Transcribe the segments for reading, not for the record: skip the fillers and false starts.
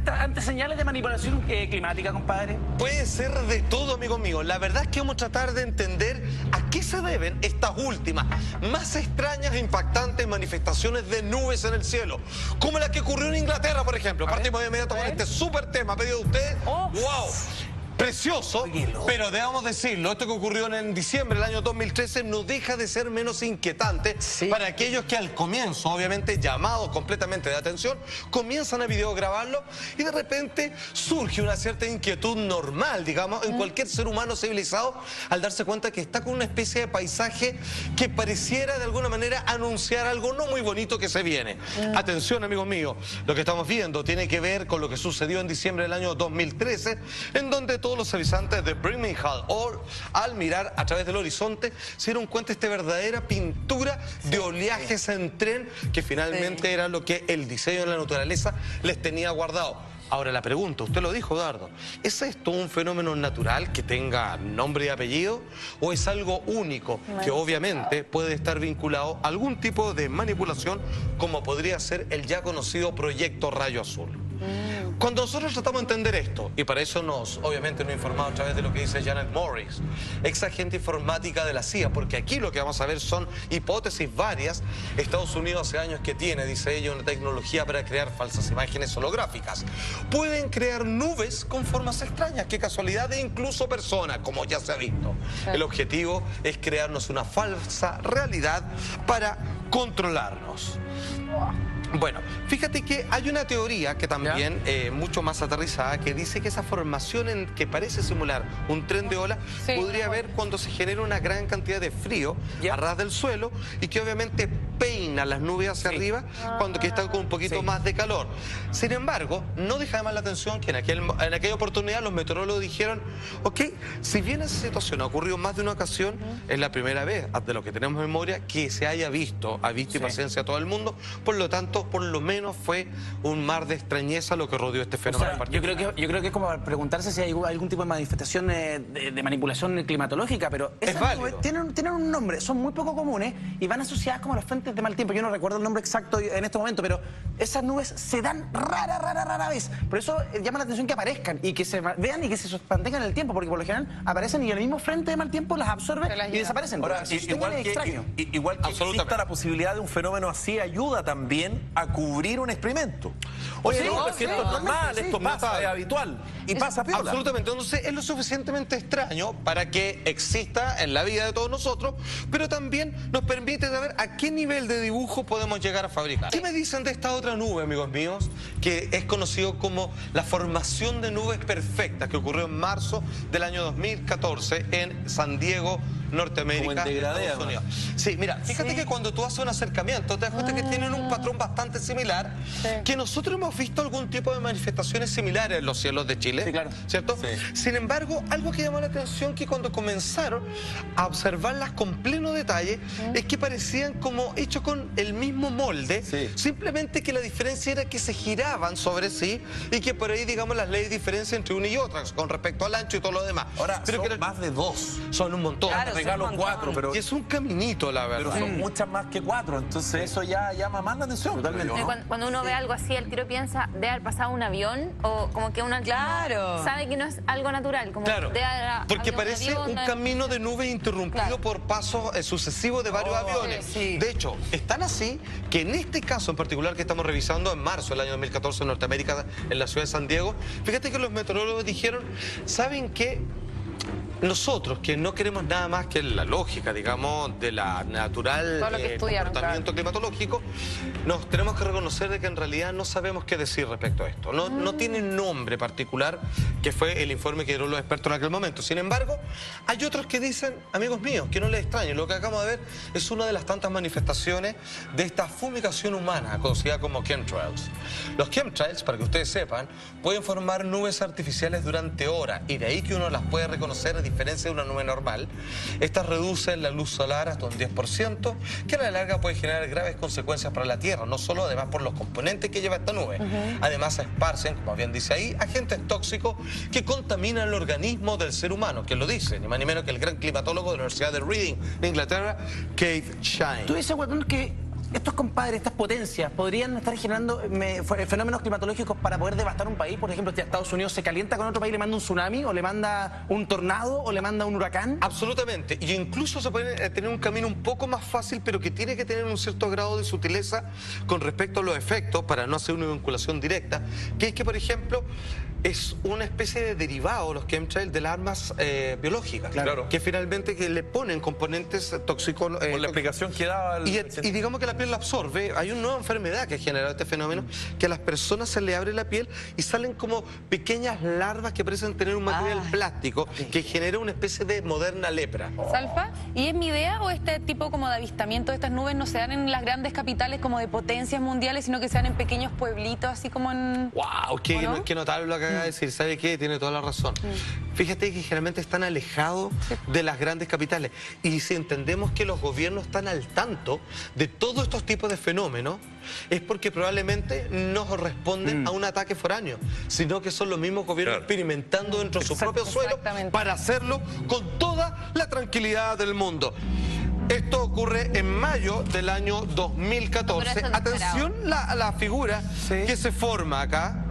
ante señales de manipulación climática, compadre? Puede ser de todo, amigo mío. La verdad es que vamos a tratar de entender a qué se deben estas últimas, más extrañas e impactantes manifestaciones de nubes en el cielo, como la que ocurrió en Inglaterra, por ejemplo. Partimos de inmediato con este súper tema pedido de ustedes. Oh. ¡Wow! Precioso, pero debemos decirlo, esto que ocurrió en diciembre del año 2013 no deja de ser menos inquietante para aquellos que al comienzo, obviamente llamados completamente de atención, comienzan a videograbarlo y de repente surge una cierta inquietud normal, digamos, en cualquier ser humano civilizado al darse cuenta que está con una especie de paisaje que pareciera de alguna manera anunciar algo no muy bonito que se viene. Atención, amigos míos, lo que estamos viendo tiene que ver con lo que sucedió en diciembre del año 2013, en donde todos los habitantes de Birmingham, al mirar a través del horizonte, se dieron cuenta de esta verdadera pintura de oleajes en tren, que finalmente era lo que el diseño de la naturaleza les tenía guardado. Ahora la pregunta, usted lo dijo, Dardo, ¿es esto un fenómeno natural que tenga nombre y apellido? ¿O es algo único que obviamente puede estar vinculado a algún tipo de manipulación, como podría ser el ya conocido Proyecto Rayo Azul? Cuando nosotros tratamos de entender esto, y para eso obviamente nos informamos a través de lo que dice Janet Morris, ex agente informática de la CIA, porque aquí lo que vamos a ver son hipótesis varias. Estados Unidos hace años que tiene, dice ella, una tecnología para crear falsas imágenes holográficas. Pueden crear nubes con formas extrañas, qué casualidad, e incluso personas, como ya se ha visto. El objetivo es crearnos una falsa realidad para controlarnos. Bueno, fíjate que hay una teoría que también, mucho más aterrizada, que dice que esa formación que parece simular un tren de ola podría haber cuando se genera una gran cantidad de frío a ras del suelo y que obviamente peina las nubes hacia arriba cuando que están con un poquito más de calor. Sin embargo, no deja de llamar la atención que en aquella oportunidad los meteorólogos dijeron, ok, si bien esa situación ha ocurrido más de una ocasión, es la primera vez, de lo que tenemos memoria, que se haya visto, a vista y paciencia a todo el mundo. Por lo tanto, por lo menos fue un mar de extrañeza lo que rodeó este fenómeno en particular. Yo creo que es como preguntarse si hay algún tipo de manifestación de manipulación climatológica, pero es válido. Tienen un nombre, son muy poco comunes y van asociadas como a las fuentes de mal tiempo. Yo no recuerdo el nombre exacto en este momento, pero esas nubes se dan rara vez. Por eso llama la atención que aparezcan y que se vean y que se mantengan en el tiempo, porque por lo general aparecen y el mismo frente de mal tiempo las absorbe y desaparecen. Ahora, igual que exista la posibilidad de un fenómeno así, ayuda también a cubrir un experimento. Oye, esto es normal, esto pasa, es habitual y pasa piola. Absolutamente, entonces es lo suficientemente extraño para que exista en la vida de todos nosotros, pero también nos permite saber a qué nivel de dibujo podemos llegar a fabricar. ¿Qué me dicen de esta otra nube, amigos míos, que es conocido como la formación de nubes perfectas, que ocurrió en marzo del año 2014 en San Diego, Norteamérica, Estados Unidos? Sí, mira, fíjate que cuando tú haces un acercamiento te das cuenta que tienen un patrón bastante similar, que nosotros hemos visto algún tipo de manifestaciones similares en los cielos de Chile, ¿cierto? Sin embargo, algo que llamó la atención que cuando comenzaron a observarlas con pleno detalle es que parecían como hechos con el mismo molde, simplemente que la diferencia era que se giraban sobre sí y que por ahí, digamos, las leyes diferencian entre una y otra con respecto al ancho y todo lo demás. Ahora, pero son más de 2. Son un montón. Claro, regalo 4, pero... Y es un caminito, la verdad. Pero son muchas más que 4, entonces eso ya llama más la atención. Totalmente. Cuando uno ve algo así, el tiro piensa de haber pasado un avión o como que uno sabe que no es algo natural. Como porque parece un camino de nubes interrumpido por pasos sucesivos de varios aviones. De hecho, están así que en este caso en particular que estamos revisando en marzo del año 2014 en Norteamérica, en la ciudad de San Diego, fíjate que los meteorólogos dijeron, ¿saben qué? Nosotros, que no queremos nada más que la lógica, digamos, de la natural comportamiento climatológico, nos tenemos que reconocer de que en realidad no sabemos qué decir respecto a esto. No tiene nombre particular, que fue el informe que dieron los expertos en aquel momento. Sin embargo, hay otros que dicen, amigos míos, que no les extrañe. Lo que acabamos de ver es una de las tantas manifestaciones de esta fumigación humana, conocida como chemtrails. Los chemtrails, para que ustedes sepan, pueden formar nubes artificiales durante horas, y de ahí que uno las puede reconocer a diferencia de una nube normal. Estas reducen la luz solar hasta un 10%, que a la larga puede generar graves consecuencias para la Tierra, no solo además por los componentes que lleva esta nube. Además se esparcen, como bien dice ahí, agentes tóxicos que contaminan el organismo del ser humano, que lo dice, ni más ni menos que el gran climatólogo de la Universidad de Reading, de Inglaterra, Keith Shine. Tú dices, Guatón, que estos compadres, estas potencias, podrían estar generando fenómenos climatológicos para poder devastar un país. Por ejemplo, si Estados Unidos se calienta con otro país, le manda un tsunami, o le manda un tornado, o le manda un huracán. Absolutamente. Y incluso se puede tener un camino un poco más fácil, pero que tiene que tener un cierto grado de sutileza con respecto a los efectos, para no hacer una vinculación directa, que es que, por ejemplo, es una especie de derivado, los chemtrails, de las armas biológicas. Claro. Que finalmente que le ponen componentes tóxicos. Por la explicación que daba el... Y digamos que la piel la absorbe. Hay una nueva enfermedad que ha generado este fenómeno, que a las personas se le abre la piel y salen como pequeñas larvas que parecen tener un material plástico que genera una especie de moderna lepra. Salfa, ¿y es mi idea o este tipo como de avistamiento de estas nubes no se dan en las grandes capitales como de potencias mundiales, sino que se dan en pequeños pueblitos, así como en... ¡Wow! Qué notable lo que acaba de decir. ¿Sabe qué? Tiene toda la razón. Fíjate que generalmente están alejados de las grandes capitales. Y si entendemos que los gobiernos están al tanto de todos estos tipos de fenómenos, es porque probablemente no responden a un ataque foráneo, sino que son los mismos gobiernos experimentando dentro de su propio suelo para hacerlo con toda la tranquilidad del mundo. Esto ocurre en mayo del año 2014. Atención a la figura que se forma acá.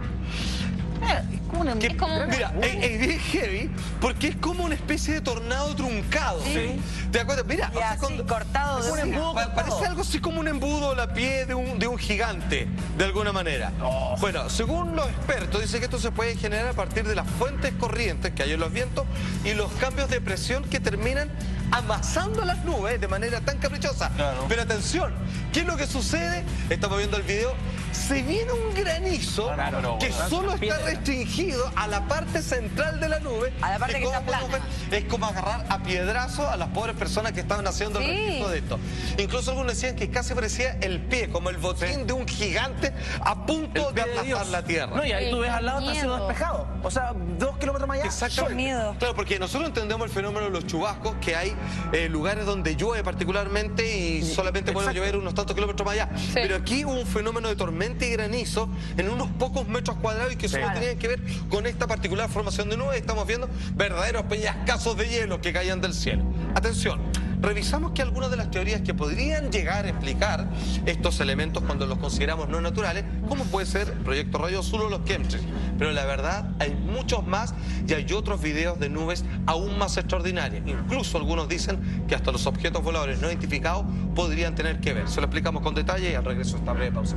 Mira, es bien heavy porque es como una especie de tornado truncado. ¿Te das cuenta? Mira, y así, cortado de un embudo. Parece algo así como un embudo a la pie de un gigante, de alguna manera. Bueno, según los expertos, dice que esto se puede generar a partir de las fuentes corrientes que hay en los vientos y los cambios de presión que terminan amasando las nubes de manera tan caprichosa. Pero atención, ¿qué es lo que sucede? Estamos viendo el video. Se viene un granizo que solo está restringido a la parte central de la nube. A la parte que está plana. Es como agarrar a piedrazo a las pobres personas que estaban haciendo el registro de esto. Incluso algunos decían que casi parecía el pie, como el botín de un gigante a punto de aplastar la tierra. No, y ahí tú ves al lado, está siendo despejado. O sea, 2 kilómetros más allá. Exactamente. Claro, porque nosotros entendemos el fenómeno de los chubascos, que hay lugares donde llueve particularmente y solamente puede llover unos tantos kilómetros más allá. Pero aquí hubo un fenómeno de tormenta y granizo en unos pocos metros cuadrados y que solo tenían que ver con esta particular formación de nubes. Estamos viendo verdaderos peñascazos de hielo que caían del cielo. Atención, revisamos que algunas de las teorías que podrían llegar a explicar estos elementos cuando los consideramos no naturales, como puede ser el proyecto Rayo Azul o los chemtrails. Pero la verdad, hay muchos más y hay otros videos de nubes aún más extraordinarias. Incluso algunos dicen que hasta los objetos voladores no identificados podrían tener que ver. Se lo explicamos con detalle y al regreso esta breve pausa.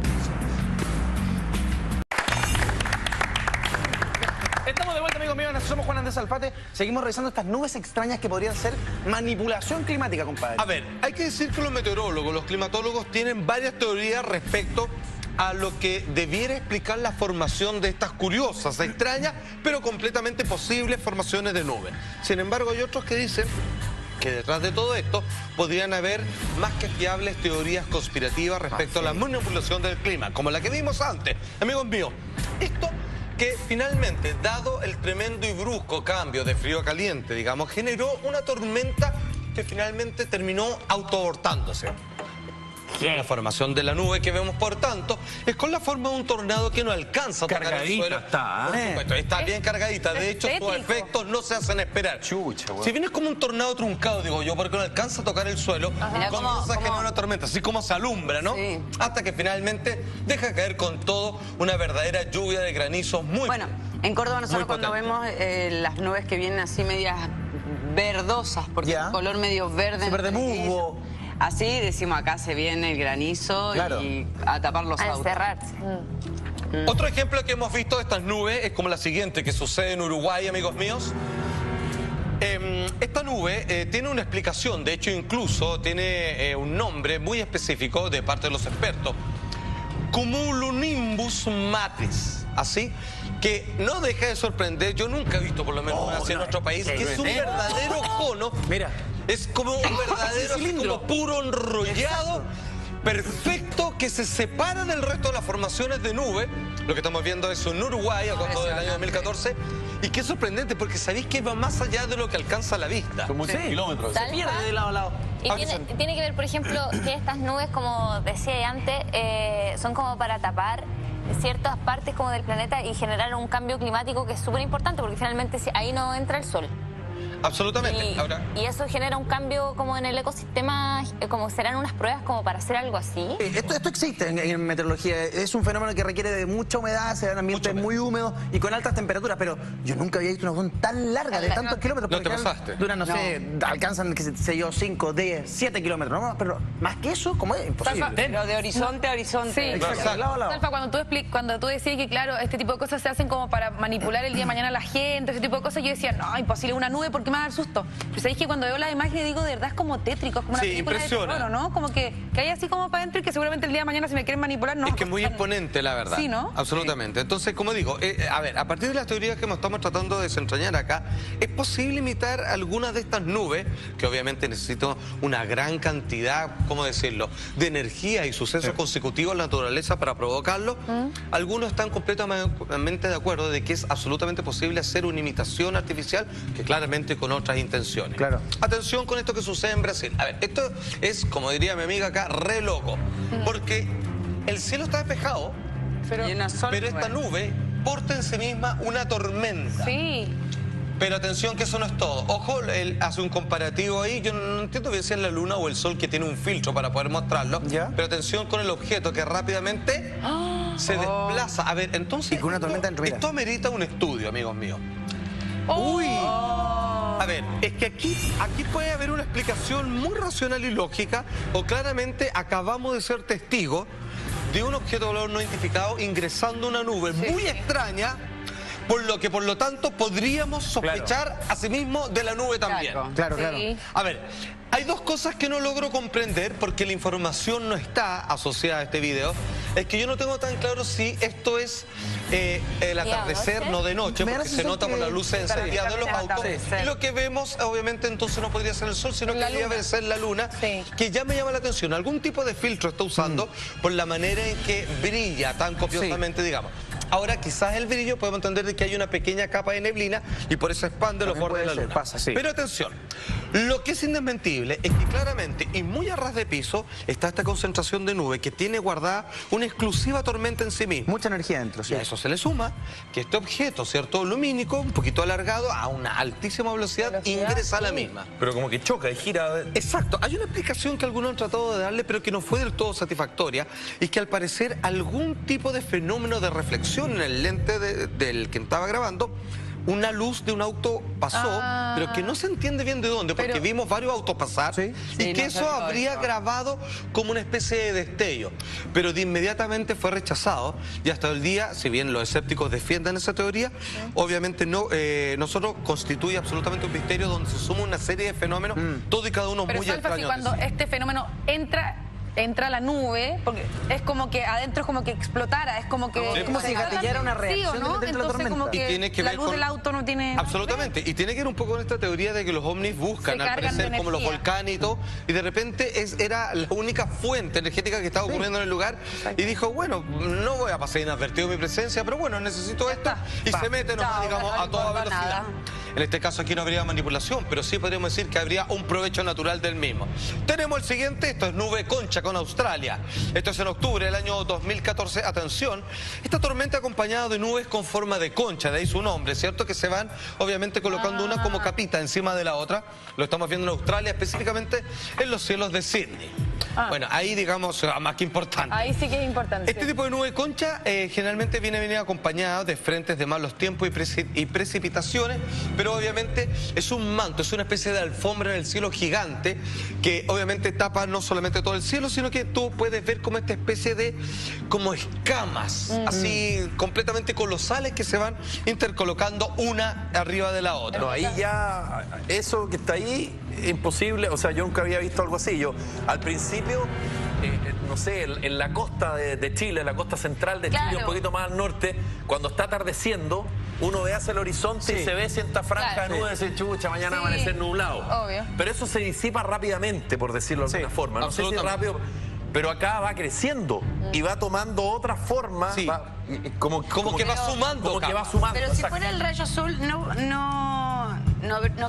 Estamos de vuelta, amigos míos. Nosotros somos Juan Andrés Alfate. Seguimos revisando estas nubes extrañas que podrían ser manipulación climática, compadre. A ver, hay que decir que los meteorólogos, los climatólogos tienen varias teorías respecto a lo que debiera explicar la formación de estas curiosas, extrañas, pero completamente posibles formaciones de nubes. Sin embargo, hay otros que dicen que detrás de todo esto podrían haber más que fiables teorías conspirativas respecto a la manipulación del clima, como la que vimos antes. Amigos míos, esto que finalmente, dado el tremendo y brusco cambio de frío a caliente, digamos, generó una tormenta que finalmente terminó autoabortándose. La formación de la nube que vemos, por tanto, es con la forma de un tornado que no alcanza a tocar el suelo. Está bien cargadita. De hecho, sus efectos no se hacen esperar. Si viene como un tornado truncado, digo yo, porque no alcanza a tocar el suelo, comienza a generar una tormenta, así como se alumbra, ¿no? Hasta que finalmente deja caer con todo una verdadera lluvia de granizos muy... Bueno, en Córdoba nosotros cuando vemos las nubes que vienen así medias verdosas, porque el color medio verde. Verde musgo. Así decimos, acá se viene el granizo y a tapar los autos. A encerrarse. Otro ejemplo que hemos visto de estas nubes es como la siguiente que sucede en Uruguay, amigos míos. Esta nube tiene una explicación, de hecho incluso tiene un nombre muy específico de parte de los expertos. Cumulonimbus matis, así que no deja de sorprender. Yo nunca he visto por lo menos así en nuestro país, que es un verdadero cono. Mira. Es como un verdadero cilindro puro enrollado, perfecto, que se separa del resto de las formaciones de nube. Lo que estamos viendo es en Uruguay, a costo del año 2014. Y qué sorprendente, porque sabéis que va más allá de lo que alcanza la vista. Como 100 kilómetros. Se pierde de lado a lado. Y tiene que ver, por ejemplo, que estas nubes, como decía antes, son como para tapar ciertas partes como del planeta y generar un cambio climático que es súper importante, porque finalmente ahí no entra el sol. Absolutamente. Y eso genera un cambio como en el ecosistema, como serán unas pruebas como para hacer algo así. Esto existe en meteorología, es un fenómeno que requiere de mucha humedad, se dan ambientes muy húmedos y con altas temperaturas, pero yo nunca había visto una nubón tan larga, de tantos kilómetros. No te pasaste. Duran, no sé, alcanzan, qué sé yo, 5, 10, 7 kilómetros, ¿no? Pero más que eso, como es imposible. Pero de horizonte a horizonte. Sí, exacto. Lado a lado. Salfa, cuando tú decís que, claro, este tipo de cosas se hacen como para manipular el día de mañana a la gente, ese tipo de cosas, yo decía, no, imposible, una nube, ¿por qué me va a dar susto? Pero sabéis que cuando veo las imágenes digo, de verdad es como tétrico, es como una película impresiona. de terror, ¿no? Como que hay así como para adentro y que seguramente el día de mañana si me quieren manipular, no. Es que es muy imponente, la verdad. Sí, ¿no? Absolutamente. Entonces, como digo, a ver, a partir de las teorías que estamos tratando de desentrañar acá, ¿es posible imitar algunas de estas nubes, que obviamente necesitan una gran cantidad, ¿cómo decirlo?, de energía y sucesos consecutivos en la naturaleza para provocarlo? Algunos están completamente de acuerdo de que es absolutamente posible hacer una imitación artificial, que claramente con otras intenciones. Claro. Atención con esto que sucede en Brasil. A ver, esto es, como diría mi amiga acá, re loco, porque el cielo está despejado, pero esta nube porta en sí misma una tormenta. Sí. Pero atención que eso no es todo. Ojo, él hace un comparativo ahí. Yo no entiendo bien si es la luna o el sol que tiene un filtro para poder mostrarlo. ¿Ya? Pero atención con el objeto que rápidamente se desplaza. A ver, entonces... Y con una tormenta entre esto amerita un estudio, amigos míos. ¡Uy! A ver, es que aquí puede haber una explicación muy racional y lógica, o claramente acabamos de ser testigos de un objeto de valor no identificado ingresando a una nube muy extraña, por lo que, por lo tanto, podríamos sospechar asimismo de la nube también. Claro. A ver, hay dos cosas que no logro comprender porque la información no está asociada a este video. Es que yo no tengo tan claro si esto es el atardecer, no de noche, porque se nota por la luz encendida de los autos. Y lo que vemos, obviamente, entonces no podría ser el sol, sino que debería ser la luna, que ya me llama la atención. Algún tipo de filtro está usando por la manera en que brilla tan copiosamente, digamos. Ahora, quizás el brillo, podemos entender de que hay una pequeña capa de neblina y por eso expande los bordes de la luna. Pero atención, lo que es indesmentible es que claramente y muy a ras de piso está esta concentración de nube que tiene guardada una exclusiva tormenta en sí misma. Mucha energía dentro, Y a eso se le suma que este objeto, ¿cierto?, lumínico, un poquito alargado, a una altísima velocidad, ingresa a la misma. Pero como que choca y gira. Exacto. Hay una explicación que algunos han tratado de darle, pero que no fue del todo satisfactoria, y que al parecer algún tipo de fenómeno de reflexión en el lente del que estaba grabando, una luz de un auto pasó, pero que no se entiende bien de dónde, porque vimos varios autos pasar, y que eso habría grabado como una especie de destello, pero de inmediatamente fue rechazado, y hasta el día, si bien los escépticos defienden esa teoría, obviamente nosotros constituye absolutamente un misterio donde se suma una serie de fenómenos, todo y cada uno muy extraños. Pero cuando este fenómeno entra a la nube, porque es como que adentro es como que explotara, es como que... Es como si gatillara una reacción ¿no? dentro de la Entonces tormenta. como que, tiene que la ver luz con... del auto no tiene... Absolutamente, y tiene que ver un poco con esta teoría de que los ovnis buscan, al parecer, como los volcanes y todo, y de repente era la única fuente energética que estaba ocurriendo en el lugar, y dijo, bueno, no voy a pasar inadvertido mi presencia, pero bueno, necesito esto, y se mete nomás, digamos, a toda velocidad. En este caso aquí no habría manipulación, pero sí podríamos decir que habría un provecho natural del mismo. Tenemos el siguiente, esto es nube concha con Australia. Esto es en octubre del año 2014. Atención, esta tormenta acompañada de nubes con forma de concha, de ahí su nombre, ¿cierto? Que se van obviamente colocando una como capita encima de la otra. Lo estamos viendo en Australia, específicamente en los cielos de Sydney. Bueno, ahí digamos, más que importante. Ahí sí que es importante. Este tipo de nube concha generalmente viene acompañado de frentes de malos tiempos y precipitaciones, pero obviamente es un manto, es una especie de alfombra en el cielo gigante que obviamente tapa no solamente todo el cielo, sino que tú puedes ver como esta especie de como escamas, así completamente colosales que se van intercolocando una arriba de la otra. No, ahí ya, eso que está ahí, imposible, o sea, yo nunca había visto algo así. Yo, al principio, no sé, en la costa de Chile, en la costa central de Chile, un poquito más al norte, cuando está atardeciendo, uno ve hacia el horizonte y se ve cierta franja de nubes y dice, chucha, mañana va a amanecer nublado. Obvio. Pero eso se disipa rápidamente, por decirlo de alguna forma. No sé si rápido, pero acá va creciendo y va tomando otra forma. Como que va sumando. Como que va sumando. Pero si fuera el rayo azul, no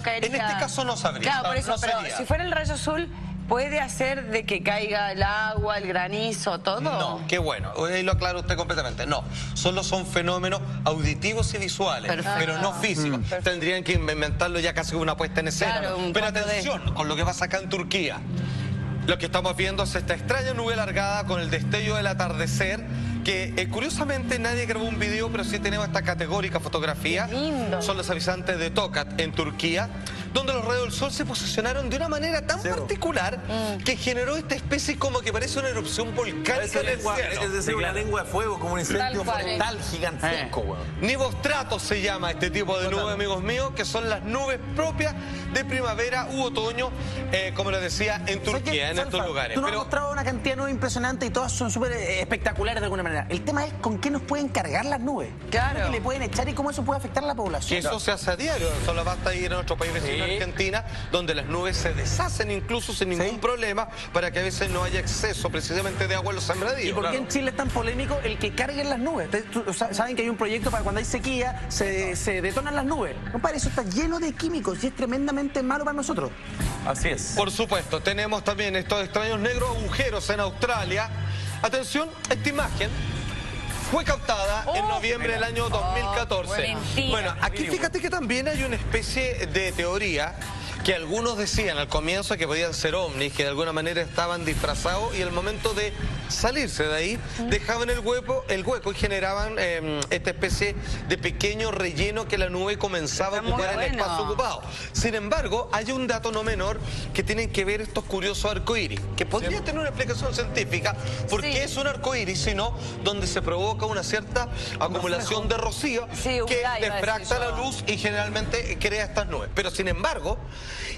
caería. En este caso no sabría. Claro, por eso, no pero sería. si fuera el rayo azul, ¿puede hacer de que caiga el agua, el granizo, todo? No, qué bueno. Ahí lo aclara usted completamente. No, solo son fenómenos auditivos y visuales, pero no físicos. Tendrían que inventarlo ya casi como una puesta en escena. Claro, pero atención con lo que pasa acá en Turquía. Lo que estamos viendo es esta extraña nube alargada con el destello del atardecer, que curiosamente nadie grabó un video, pero sí tenemos esta categórica fotografía. Son los habitantes de Tokat, en Turquía, donde los rayos del sol se posicionaron de una manera tan particular que generó esta especie como que parece una erupción volcánica en el cielo. Es decir, una lengua de fuego, como un incendio forestal gigantesco, weón. Nivostratos se llama este tipo de nubes, amigos míos, que son las nubes propias de primavera u otoño, como les decía, en Turquía, en estos lugares. Tú nos has mostrado una cantidad de nubes impresionantes y todas son súper espectaculares de alguna manera. El tema es con qué nos pueden cargar las nubes. Claro. ¿Qué le pueden echar y cómo eso puede afectar a la población? Que eso se hace a diario. Solo basta ir a nuestro país vecino, Argentina, donde las nubes se deshacen incluso sin ningún problema, para que a veces no haya exceso precisamente de agua en los sembradíos. ¿Y por qué en Chile es tan polémico el que carguen las nubes? Saben que hay un proyecto para cuando hay sequía, se detonan las nubes. Compadre, eso está lleno de químicos y es tremendamente malo para nosotros. Así es. Por supuesto, tenemos también estos extraños negros agujeros en Australia. Atención, esta imagen fue captada en noviembre del año 2014. Bueno, aquí fíjate que también hay una especie de teoría que algunos decían al comienzo que podían ser ovnis, que de alguna manera estaban disfrazados y al momento de salirse de ahí dejaban el hueco y generaban esta especie de pequeño relleno que la nube comenzaba a ocupar el espacio ocupado. Sin embargo, hay un dato no menor que tienen que ver estos curiosos arcoíris, que podría tener una explicación científica, porque es un arcoíris, sino donde se provoca una cierta acumulación de rocío que difracta la luz y generalmente crea estas nubes. Pero sin embargo,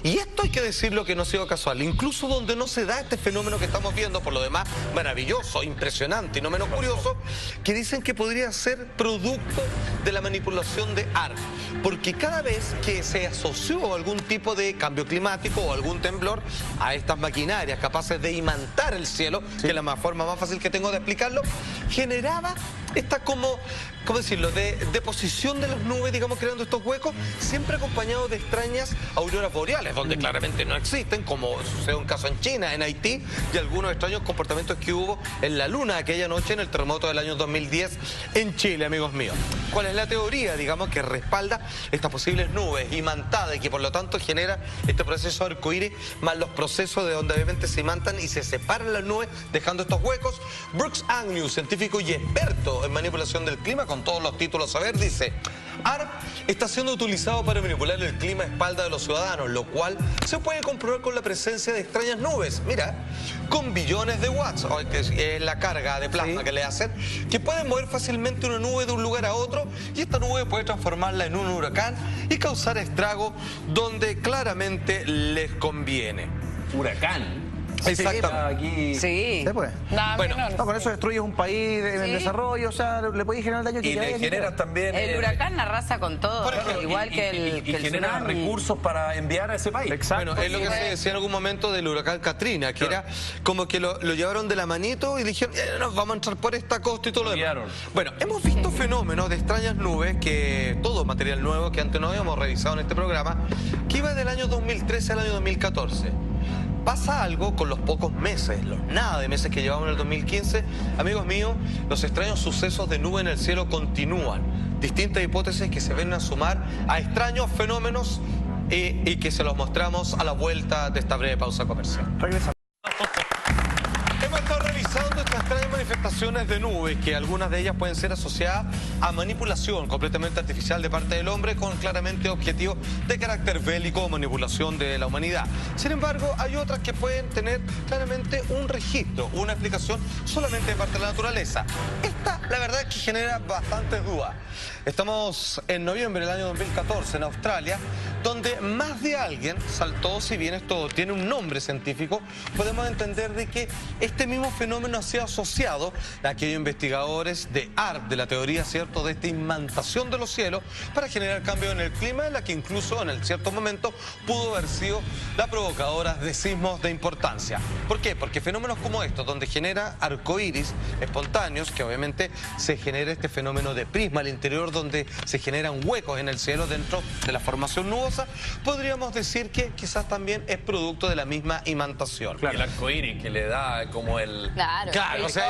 y esto hay que decirlo que no ha sido casual, incluso donde no se da este fenómeno que estamos viendo, por lo demás maravilloso, impresionante y no menos curioso, que dicen que podría ser producto de la manipulación de ARC, porque cada vez que se asoció algún tipo de cambio climático o algún temblor a estas maquinarias capaces de imantar el cielo, que es la forma más fácil que tengo de explicarlo, generaba esta ¿cómo decirlo?, de deposición de las nubes, digamos, creando estos huecos, siempre acompañados de extrañas auroras boreales, donde claramente no existen, como sucede un caso en China, en Haití, y algunos extraños comportamientos que hubo en la luna aquella noche en el terremoto del año 2010 en Chile, amigos míos. ¿Cuál es la teoría, digamos, que respalda estas posibles nubes imantadas y que por lo tanto genera este proceso arcoíris, más los procesos de donde obviamente se imantan y se separan las nubes, dejando estos huecos? Brooks Agnew, científico y experto en manipulación del clima, con todos los títulos a ver, dice: ARP está siendo utilizado para manipular el clima a espalda de los ciudadanos, lo cual se puede comprobar con la presencia de extrañas nubes, mira, con billones de watts, que es la carga de plasma que le hacen, que pueden mover fácilmente una nube de un lugar a otro, y esta nube puede transformarla en un huracán y causar estragos donde claramente les conviene. Huracán. Exactamente. Sí. ¿Se puede? Bueno, No, con eso destruyes un país en desarrollo, o sea, le podéis generar daño que Y le generas también... El huracán arrasa con todo, igual que el genera tsunami. recursos para enviar a ese país. Exacto. Bueno, es lo que se decía en algún momento del huracán Katrina, que era como que lo llevaron de la manito y dijeron, nos vamos a entrar por esta costa y todo lo demás. Bueno, hemos visto fenómenos de extrañas nubes, que todo material nuevo que antes no habíamos revisado en este programa, que iba del año 2013 al año 2014. Pasa algo con los pocos meses, los nada de meses que llevamos en el 2015. Amigos míos, los extraños sucesos de nube en el cielo continúan. Distintas hipótesis que se ven a sumar a extraños fenómenos y que se los mostramos a la vuelta de esta breve pausa comercial. Regresamos. Hemos estado revisando estas extrañas manifestaciones de nubes, que algunas de ellas pueden ser asociadas a manipulación completamente artificial de parte del hombre, con claramente objetivos de carácter bélico o manipulación de la humanidad. Sin embargo, hay otras que pueden tener claramente un registro, una explicación solamente de parte de la naturaleza. Esta, la verdad, es que genera bastantes dudas. Estamos en noviembre del año 2014 en Australia, donde más de alguien saltó, si bien esto tiene un nombre científico, podemos entender de que este mismo fenómeno ha sido asociado de aquellos investigadores de ARP, de la teoría, ¿cierto?, de esta imantación de los cielos para generar cambios en el clima, en la que incluso en cierto momento pudo haber sido la provocadora de sismos de importancia. ¿Por qué? Porque fenómenos como estos, donde genera arcoíris espontáneos, que obviamente se genera este fenómeno de prisma al interior, donde se generan huecos en el cielo dentro de la formación nubosa, podríamos decir que quizás también es producto de la misma imantación. Claro. El arcoíris que le da como el... Claro, o sea,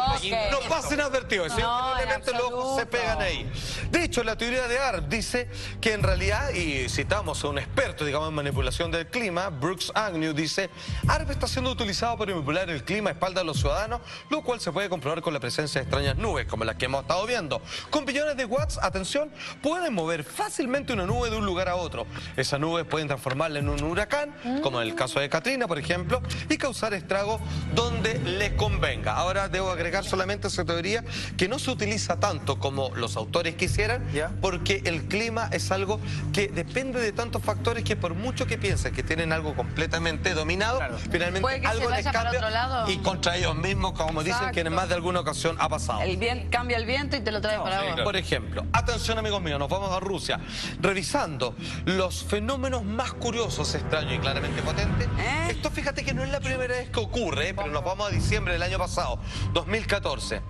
no pasen advertidos, simplemente los ojos se pegan ahí. De hecho, la teoría de ARP dice que en realidad, y citamos a un experto, digamos, en manipulación del clima, Brooks Agnew, dice: ARP está siendo utilizado para manipular el clima a espaldas de los ciudadanos, lo cual se puede comprobar con la presencia de extrañas nubes, como las que hemos estado viendo. Con billones de watts, atención, pueden mover fácilmente una nube de un lugar a otro. Esas nubes pueden transformarla en un huracán, como en el caso de Katrina, por ejemplo, y causar estragos donde les convenga. Ahora debo agregar solamente esa teoría que no se utiliza tanto como los autores quisieran, porque el clima es algo que depende de tantos factores que por mucho que piensen que tienen algo completamente dominado, finalmente algo les cambia y contra ellos mismos, como dicen que en más de alguna ocasión ha pasado. Cambia el viento y te lo trae para vos. Por ejemplo, atención amigos míos, nos vamos a Rusia, revisando los fenómenos más curiosos, extraños y claramente potentes. Esto fíjate que no es la primera vez que ocurre, pero nos vamos a diciembre del año pasado, 2014.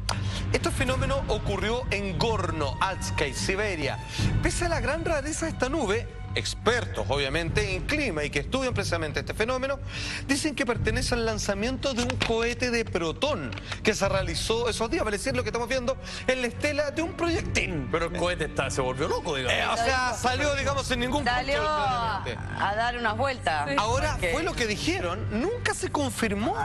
Este fenómeno ocurrió en Gorno-Altsky, Siberia. Pese a la gran rareza de esta nube, expertos obviamente en clima y que estudian precisamente este fenómeno, dicen que pertenece al lanzamiento de un cohete de protón que se realizó esos días, vale decir lo que estamos viendo en la estela de un proyectil. Pero el cohete se volvió loco, digamos. O sea, salió, digamos, sin ningún Salió control, a dar unas vueltas. Ahora, fue lo que dijeron, nunca se confirmó.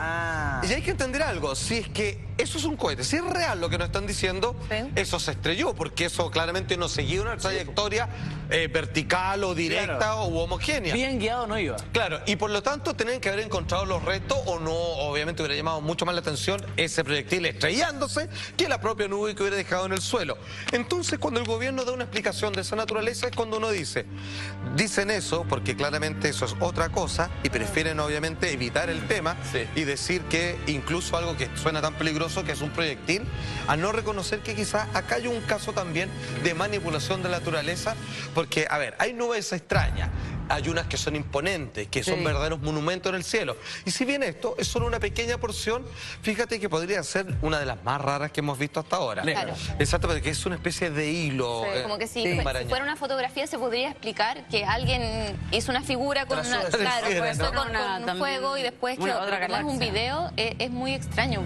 Y hay que entender algo, si es que eso es un cohete, si es real lo que nos están diciendo, eso se estrelló, porque eso claramente no seguía una trayectoria vertical o directa u homogénea. Bien guiado no iba. Claro, y por lo tanto tenían que haber encontrado los restos o no, obviamente hubiera llamado mucho más la atención ese proyectil estrellándose que la propia nube que hubiera dejado en el suelo. Entonces, cuando el gobierno da una explicación de esa naturaleza es cuando uno dicen eso porque claramente eso es otra cosa y prefieren obviamente evitar el tema y decir que incluso algo que suena tan peligroso que es un proyectil, a no reconocer que quizás acá hay un caso también de manipulación de la naturaleza, porque, a ver, hay nubes extrañas, hay unas que son imponentes, que son verdaderos monumentos en el cielo. Y si bien esto es solo una pequeña porción, fíjate que podría ser una de las más raras que hemos visto hasta ahora. Claro. Exacto, porque es una especie de hilo. Como que si fuera una fotografía se podría explicar que alguien hizo una figura con una... Claro, con un fuego y después que es un video, es muy extraño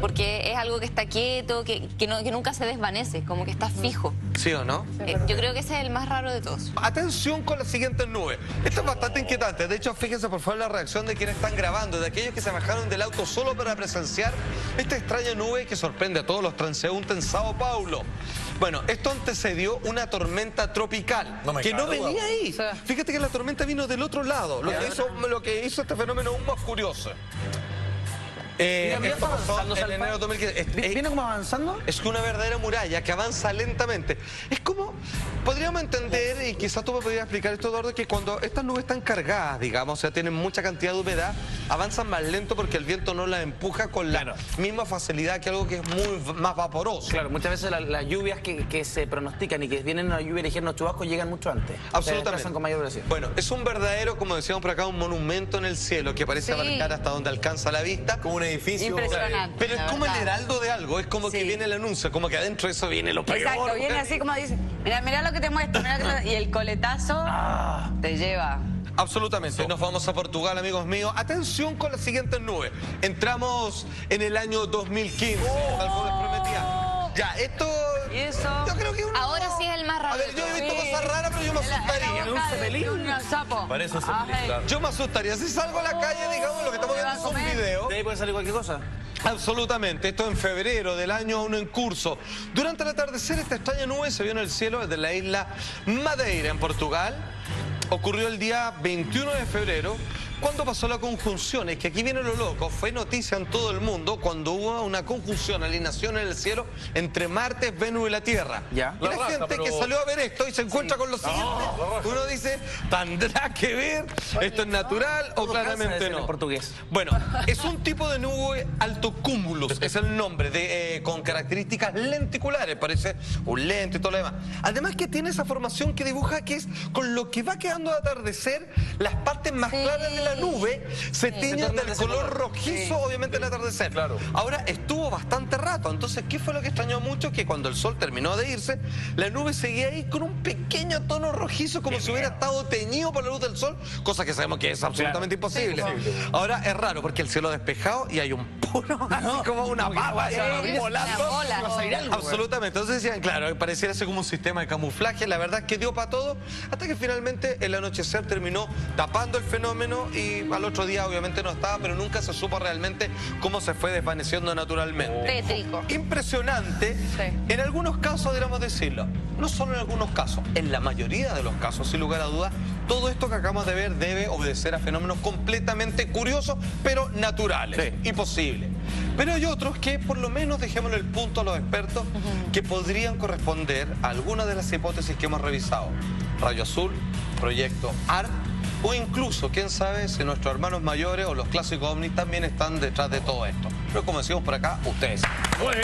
porque es algo que está quieto, que nunca se desvanece, como que está fijo. ¿Sí o no? Yo creo que ese es el más raro de todos. Atención con las siguientes nubes. Esto es bastante inquietante. De hecho, fíjense por favor la reacción de quienes están grabando, de aquellos que se bajaron del auto solo para presenciar esta extraña nube que sorprende a todos los transeúntes en Sao Paulo. Bueno, esto antecedió una tormenta tropical que no venía ahí. Fíjate que la tormenta vino del otro lado, lo que hizo este fenómeno aún más curioso. Esto pasó en enero de 2015. ¿Viene como avanzando? Es una verdadera muralla que avanza lentamente. Es como, podríamos entender, y quizás tú me podrías explicar esto, Eduardo, que cuando estas nubes están cargadas, digamos, o sea, tienen mucha cantidad de humedad, avanzan más lento porque el viento no las empuja con la misma facilidad que algo que es muy más vaporoso. Claro, muchas veces las lluvias que se pronostican y que vienen a lluvia ligera, los chubascos llegan mucho antes. Absolutamente. Con mayor velocidad. Bueno, es un verdadero, como decíamos por acá, un monumento en el cielo que parece abarcar hasta donde alcanza la vista. Como un edificio. Impresionante. Pero es como el heraldo de algo, es como que viene el anuncio, como que adentro de eso viene lo peor. Exacto, viene así como dice, mirá lo que te muestro, y el coletazo te lleva. Absolutamente. Nos vamos a Portugal, amigos míos. Atención con las siguientes nubes. Entramos en el año 2015, tal como les prometía. Ya, esto... ¿Y eso? Yo creo que Ahora sí es el más raro. A ver, yo he visto cosas raras, pero yo me asustaría. ¿Un cepelín? Un sapo. Parece un cepelín, claro. Yo me asustaría. Si salgo a la calle, digamos, lo que estamos viendo es un video. ¿De ahí puede salir cualquier cosa? Absolutamente, esto en febrero del año 1 en curso. Durante el atardecer, esta extraña nube se vio en el cielo desde la isla Madeira, en Portugal. Ocurrió el día 21 de febrero, cuándo pasó la conjunción? Es que aquí viene lo loco. Fue noticia en todo el mundo cuando hubo una conjunción, alineación en el cielo entre Marte, Venus y la Tierra. Ya. Y la gente que salió a ver esto y se encuentra con lo siguiente. Uno dice, ¿tendrá que ver? ¿Esto es natural o claramente no? En portugués. Bueno, es un tipo de nube altocúmulus, es el nombre, con características lenticulares, parece un lente y todo lo demás. Además que tiene esa formación que dibuja que es con lo que va quedando de atardecer, las partes más claras de la nube se tiñen del color rojizo, obviamente el atardecer. Claro. Ahora estuvo bastante rato, entonces ¿qué fue lo que extrañó mucho? Que cuando el sol terminó de irse, la nube seguía ahí con un pequeño tono rojizo como si hubiera estado teñido por la luz del sol, cosa que sabemos que es absolutamente imposible. Ahora es raro porque el cielo despejado y hay un puro, así como una baba volando. Absolutamente. Entonces decían, claro, pareciera ser como un sistema de camuflaje. La verdad es que dio para todo hasta que finalmente el anochecer terminó tapando el fenómeno y al otro día obviamente no estaba, pero nunca se supo realmente cómo se fue desvaneciendo naturalmente. Tétrico. Impresionante. En algunos casos, deberíamos decirlo, no solo en algunos casos, en la mayoría de los casos, sin lugar a dudas, todo esto que acabamos de ver debe obedecer a fenómenos completamente curiosos, pero naturales y posibles. Pero hay otros que, por lo menos, dejémosle el punto a los expertos, que podrían corresponder a algunas de las hipótesis que hemos revisado. Rayo azul, proyecto ARP, o incluso, quién sabe, si nuestros hermanos mayores o los clásicos ovnis también están detrás de todo esto. Pero como decimos por acá, ustedes.